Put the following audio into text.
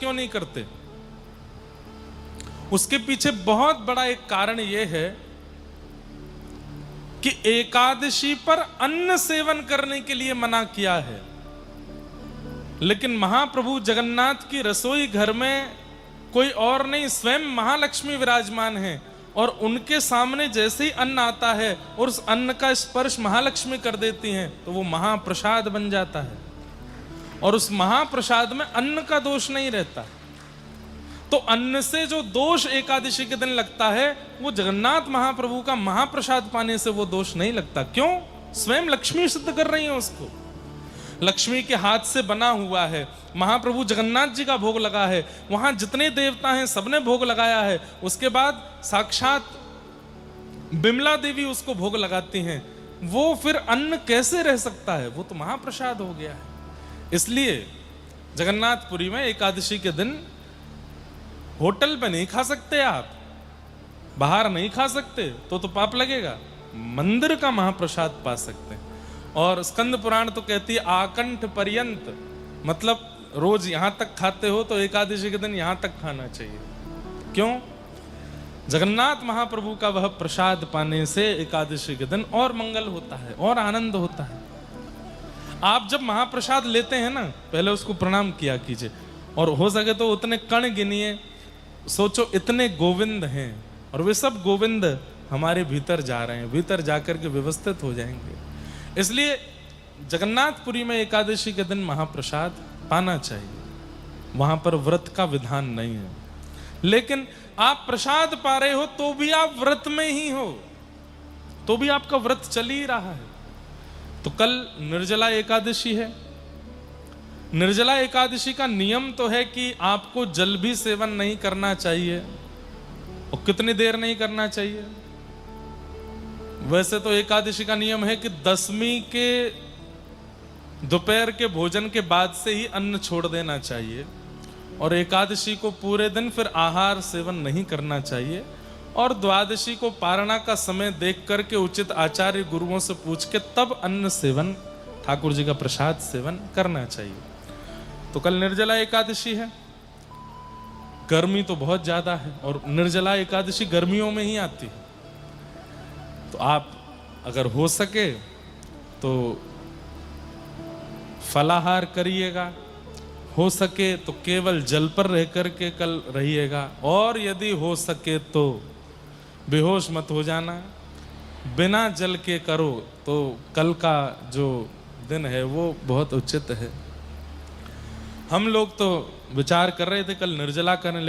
क्यों नहीं करते? उसके पीछे बहुत बड़ा एक कारण यह है कि एकादशी पर अन्न सेवन करने के लिए मना किया है, लेकिन महाप्रभु जगन्नाथ की रसोई घर में कोई और नहीं, स्वयं महालक्ष्मी विराजमान है, और उनके सामने जैसे ही अन्न आता है और उस अन्न का स्पर्श महालक्ष्मी कर देती हैं तो वो महाप्रसाद बन जाता है, और उस महाप्रसाद में अन्न का दोष नहीं रहता। तो अन्न से जो दोष एकादशी के दिन लगता है वो जगन्नाथ महाप्रभु का महाप्रसाद पाने से वो दोष नहीं लगता। क्यों? स्वयं लक्ष्मी सिद्ध कर रही है उसको। लक्ष्मी के हाथ से बना हुआ है, महाप्रभु जगन्नाथ जी का भोग लगा है, वहां जितने देवता हैं सबने भोग लगाया है, उसके बाद साक्षात बिमला देवी उसको भोग लगाती हैं, वो फिर अन्न कैसे रह सकता है? वो तो महाप्रसाद हो गया है। इसलिए जगन्नाथपुरी में एकादशी के दिन होटल पे नहीं खा सकते, आप बाहर नहीं खा सकते तो पाप लगेगा, मंदिर का महाप्रसाद पा सकते हैं। और स्कंद पुराण तो कहती है आकंठ पर्यंत, मतलब रोज यहां तक खाते हो तो एकादशी के दिन यहां तक खाना चाहिए। क्यों? जगन्नाथ महाप्रभु का वह प्रसाद पाने से एकादशी के दिन और मंगल होता है और आनंद होता है। आप जब महाप्रसाद लेते हैं ना, पहले उसको प्रणाम किया कीजिए, और हो सके तो उतने कण गिनिए, सोचो इतने गोविंद हैं और वे सब गोविंद हमारे भीतर जा रहे हैं, भीतर जाकर के व्यवस्थित हो जाएंगे। इसलिए जगन्नाथपुरी में एकादशी के दिन महाप्रसाद पाना चाहिए, वहां पर व्रत का विधान नहीं है। लेकिन आप प्रसाद पा रहे हो तो भी आप व्रत में ही हो, तो भी आपका व्रत चल ही रहा है। तो कल निर्जला एकादशी है। निर्जला एकादशी का नियम तो है कि आपको जल भी सेवन नहीं करना चाहिए, और कितनी देर नहीं करना चाहिए? वैसे तो एकादशी का नियम है कि दसवीं के दोपहर के भोजन के बाद से ही अन्न छोड़ देना चाहिए, और एकादशी को पूरे दिन फिर आहार सेवन नहीं करना चाहिए, और द्वादशी को पारणा का समय देख करके उचित आचार्य गुरुओं से पूछ के तब अन्न सेवन, ठाकुर जी का प्रसाद सेवन करना चाहिए। तो कल निर्जला एकादशी है। गर्मी तो बहुत ज्यादा है और निर्जला एकादशी गर्मियों में ही आती है। तो आप अगर हो सके तो फलाहार करिएगा, हो सके तो केवल जल पर रह करके कल रहिएगा, और यदि हो सके तो बेहोश मत हो जाना। बिना जल के करो तो कल का जो दिन है वो बहुत उचित है। हम लोग तो विचार कर रहे थे कल निर्जला करें,